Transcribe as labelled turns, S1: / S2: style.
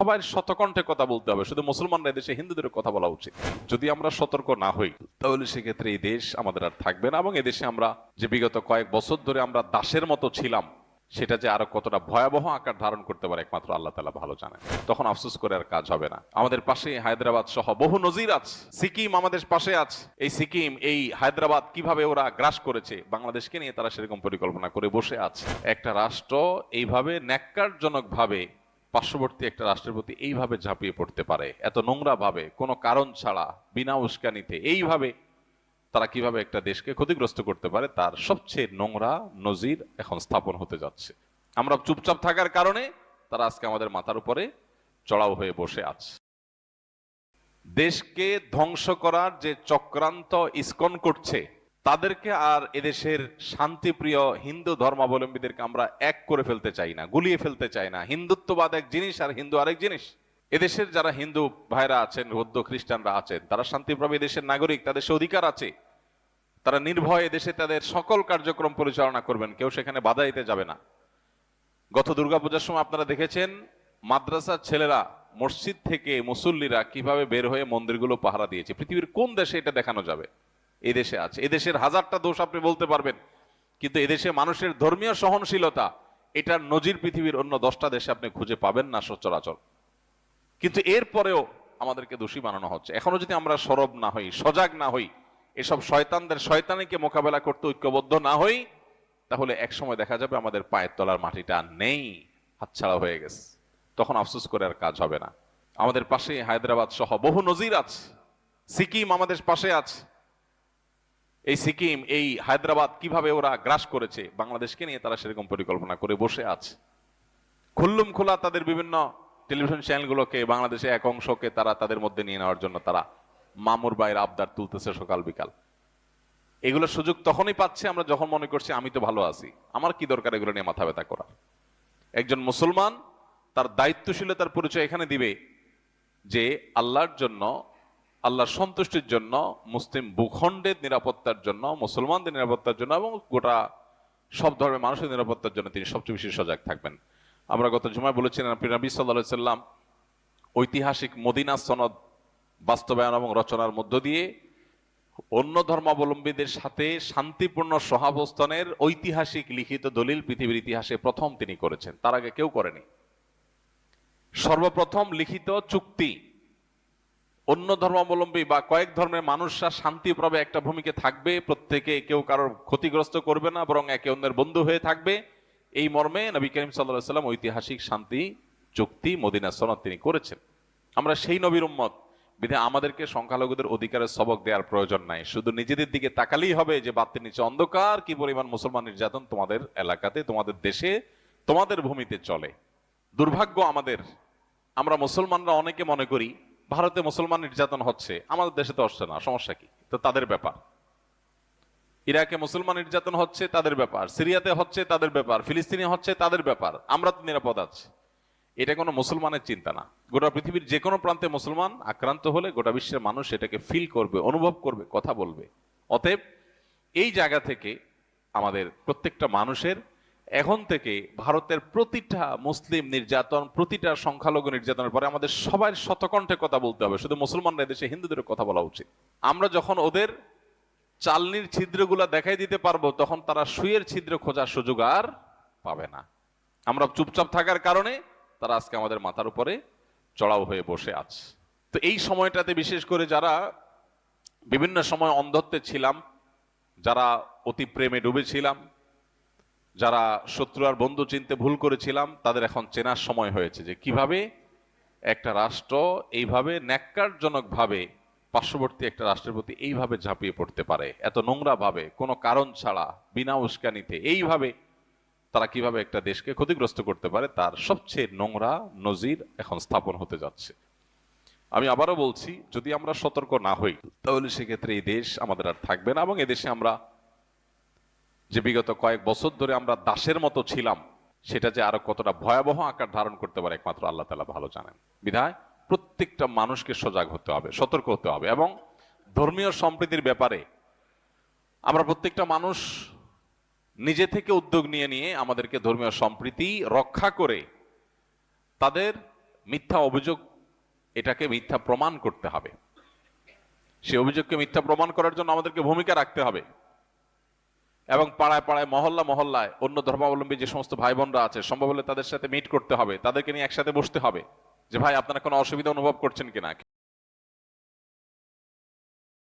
S1: সবার শতকণ্ঠে কথা বলতে হবে, শুধু মুসলমানরা দেশে হিন্দুদের কথা বলা উচিত। যদি আমরা সতর্ক না হই তাহলে সেক্ষেত্রে এই দেশ আমাদের আর থাকবে না, এবং এদেশে আমরা যে বিগত কয়েক বছর ধরে আমরা দাসের মতো ছিলাম সেটা যে আরো কতটা ভয়াবহ আকার ধারণ করতে পারে একমাত্র আল্লাহ তাআলা ভালো জানেন। তখন আফসোস করে আর কাজ হবে না। আমাদের পাশে হায়দ্রাবাদ সহ বহু নজির আছে, সিকিম আমাদের পাশে আছে। এই সিকিম, এই হায়দ্রাবাদ কিভাবে ওরা গ্রাস করেছে, বাংলাদেশকে নিয়ে তারা সেরকম পরিকল্পনা করে বসে আছে। একটা রাষ্ট্র এইভাবে ন্যাক্কারজনক ভাবে পার্শ্ববর্তী একটা রাষ্ট্রের প্রতি এইভাবে ঝাঁপিয়ে পড়তে পারে, এত নোংরা ভাবে, কোনো কারণ ছাড়া, বিনা উস্কানিতে এইভাবে তারা কিভাবে একটা দেশকে ক্ষতিগ্রস্ত করতে পারে, তার সবচেয়ে নোংরা নজির এখন স্থাপন হতে যাচ্ছে। আমরা চুপচাপ থাকার কারণে তারা আজকে আমাদের মাথার উপরে চড়াও হয়ে বসে আছে। দেশকে ধ্বংস করার যে চক্রান্ত ইসকন করছে, তাদেরকে আর এদেশের শান্তিপ্রিয় হিন্দু ধর্মাবলম্বীদেরকে আমরা এক করে ফেলতে চাই না, গুলিয়ে ফেলতে চাই না। হিন্দুত্ববাদ এক জিনিস আর হিন্দু আরেক জিনিস। এদেশের যারা হিন্দু ভাইরা আছেন, বৌদ্ধ খ্রিস্টানরা আছেন, তারা শান্তিপ্রভী দেশের নাগরিক, তাদের সে অধিকার আছে। তারা নির্ভয়ে দেশে তাদের সকল কার্যক্রম পরিচালনা করবেন, কেউ সেখানে বাধা দিতে যাবে না। গত দুর্গাপূজার সময় আপনারা দেখেছেন মাদ্রাসার ছেলেরা, মসজিদ থেকে মুসল্লিরা কিভাবে বের হয়ে মন্দিরগুলো পাহারা দিয়েছে। পৃথিবীর কোন দেশে এটা দেখানো যাবে? এই দেশে আছে। এদেশের হাজারটা দোষ আপনি বলতে পারবেন, কিন্তু এদেশে মানুষের ধর্মীয় সহনশীলতা, এটার নজির পৃথিবীর অন্য 10টা দেশে আপনি খুঁজে পাবেন না সচরাচর। কিন্তু এরপরেও আমাদেরকে দোষী বানানো হচ্ছে। এখনো যদি আমরা সরব না হই, সজাগ না হই, এসব শয়তানদের শয়তানিকে মোকাবেলা করতে ঐক্যবদ্ধ না হই, তাহলে এক সময় দেখা যাবে আমাদের পায়ের তলার মাটিটা নেই, হাতছাড়া হয়ে গেছে। তখন আফসোস করে আর কাজ হবে না। আমাদের পাশে হায়দ্রাবাদ সহ বহু নজির আছে, সিকিম আমাদের পাশে আছে। এই সিকিম, এই হায়দ্রাবাদ কিভাবে ওরা গ্রাস করেছে, বাংলাদেশকে নিয়ে তারা সেরকম পরিকল্পনা করে বসে আছে। খুল্লুম খোলা তাদের বিভিন্ন টেলিভিশন চ্যানেলগুলোকে, বাংলাদেশে এক অংশকে তারা তাদের মধ্যে নিয়ে নেওয়ার জন্য তারা মামুর বাইর আবদার তুলতেছে সকাল বিকাল। এগুলো সুযোগ তখনই পাচ্ছে আমরা যখন মনে করছি আমি তো ভালো আছি, আমার কি দরকার এগুলো নিয়ে মাথা ব্যথা করা। একজন মুসলমান তার দায়িত্বশীলতার পরিচয় এখানে দিবে যে আল্লাহর জন্য, আল্লাহর সন্তুষ্টির জন্য, মুসলিম ভূখণ্ডের নিরাপত্তার জন্য, মুসলমানদের নিরাপত্তার জন্য এবং গোটা সব ধর্মের মানুষের নিরাপত্তার জন্য তিনি সবচেয়ে বেশি সজাগ থাকবেন। আমরা গত জুমায় বলেছিলেন নবী সাল্লাল্লাহু আলাইহি সাল্লাম ঐতিহাসিক মদিনা সনদ বাস্তবায়ন এবং রচনার মধ্য দিয়ে অন্য ধর্মাবলম্বীদের সাথে শান্তিপূর্ণ সহাবস্থানের ঐতিহাসিক লিখিত দলিল পৃথিবীর ইতিহাসে প্রথম তিনি করেছেন, তার আগে কেউ করেনি। সর্বপ্রথম লিখিত চুক্তি, অন্য ধর্মাবলম্বী বা কয়েক ধর্মের মানুষরা শান্তিভাবে একটা ভূমিকে থাকবে, প্রত্যেকে কেউ কারোর ক্ষতিগ্রস্ত করবে না, বরং একে অন্যের বন্ধু হয়ে থাকবে, এই মর্মে নবী করিম সাল্লাল্লাহু আলাইহি সাল্লাম ঐতিহাসিক শান্তি চুক্তি মদিনা সনদ তিনি করেছেন। আমরা সেই নবীর উম্মত, বিধায় আমাদেরকে সংখ্যালঘুদের অধিকারের সবক দেওয়ার প্রয়োজন নাই। শুধু নিজেদের দিকে তাকালেই হবে যে বাতির নিচে অন্ধকার, কি পরিমাণ মুসলমান নির্যাতন তোমাদের এলাকাতে, তোমাদের দেশে, তোমাদের ভূমিতে চলে। দুর্ভাগ্য আমাদের, আমরা মুসলমানরা অনেকে মনে করি ভারতে মুসলমান নির্যাতন হচ্ছে, আমাদের দেশে তো হচ্ছে না, সমস্যা কি? তো তাদের ব্যাপার। ইরাকে মুসলমান নির্যাতন হচ্ছে, তাদের ব্যাপার। সিরিয়াতে হচ্ছে, তাদের ব্যাপার। ফিলিস্তিনে হচ্ছে, তাদের ব্যাপার। আমরা তো নিরাপদ আছি। এটা কোনো মুসলমানের চিন্তা না। গোটা পৃথিবীর যে কোনো প্রান্তে মুসলমান আক্রান্ত হলে গোটা বিশ্বের মানুষ এটাকে ফিল করবে, অনুভব করবে, কথা বলবে। অতএব এই জায়গা থেকে আমাদের প্রত্যেকটা মানুষের এখন থেকে ভারতের প্রতিটা মুসলিম নির্যাতন, প্রতিটা সংখ্যালঘু নির্যাতনের পরে আমাদের সবার শতকণ্ঠে কথা বলতে হবে, শুধু মুসলমানরা দেশে হিন্দুদের কথা বলা উচিত। আমরা যখন ওদের চালনির ছিদ্রগুলা দেখাই দিতে পারবো, তখন তারা সুইয়ের ছিদ্র খোঁজার সুযোগ আর পাবে না। আমরা চুপচাপ থাকার কারণে তারা আজকে আমাদের মাথার উপরে চড়াও হয়ে বসে আছে। তো এই সময়টাতে বিশেষ করে যারা বিভিন্ন সময় অন্ধত্বে ছিলাম, যারা অতি প্রেমে ডুবেছিলাম, যারা শত্রু আর বন্ধু চিনতে ভুল করেছিলাম, তাদের এখন চেনার সময় হয়েছে যে কিভাবে একটা রাষ্ট্র এইভাবে ন্যাক্কারজনক ভাবে পার্শ্ববর্তী একটা রাষ্ট্রের প্রতি এইভাবে ঝাঁপিয়ে পড়তে পারে, এত নোংরা ভাবে, কোনো কারণ ছাড়া, বিনা উস্কানিতে এইভাবে তারা কিভাবে একটা দেশকে ক্ষতিগ্রস্ত করতে পারে, তার সবচেয়ে নোংরা নজির এখন স্থাপন হতে যাচ্ছে। আমি আবারও বলছি, যদি আমরা সতর্ক না হই তাহলে সেক্ষেত্রে এই দেশ আমাদের আর থাকবে না, এবং এদেশে আমরা যে বিগত কয়েক বছর ধরে আমরা দাসের মতো ছিলাম সেটা যে আরো কতটা ভয়াবহ আকার ধারণ করতে পারে একমাত্র আল্লাহ তাআলা ভালো জানেন। বিধায় প্রত্যেকটা মানুষকে সজাগ হতে হবে, সতর্ক হতে হবে, এবং ধর্মীয় সম্প্রীতির ব্যাপারে আমরা প্রত্যেকটা মানুষ নিজে থেকে উদ্যোগ নিয়ে নিয়ে আমাদেরকে ধর্মীয় সম্প্রীতি রক্ষা করে তাদের মিথ্যা অভিযোগ, এটাকে মিথ্যা প্রমাণ করতে হবে। সে অভিযোগকে মিথ্যা প্রমাণ করার জন্য আমাদেরকে ভূমিকা রাখতে হবে এবং পাড়ায় পাড়ায় মহল্লা মহল্লায় অন্য ধর্মাবলম্বী যে সমস্ত ভাই বোনরা আছে সম্ভব হলে তাদের সাথে মিট করতে হবে, তাদেরকে নিয়ে একসাথে বসতে হবে যে ভাই আপনারা কোনো অসুবিধা অনুভব করছেন কিনা।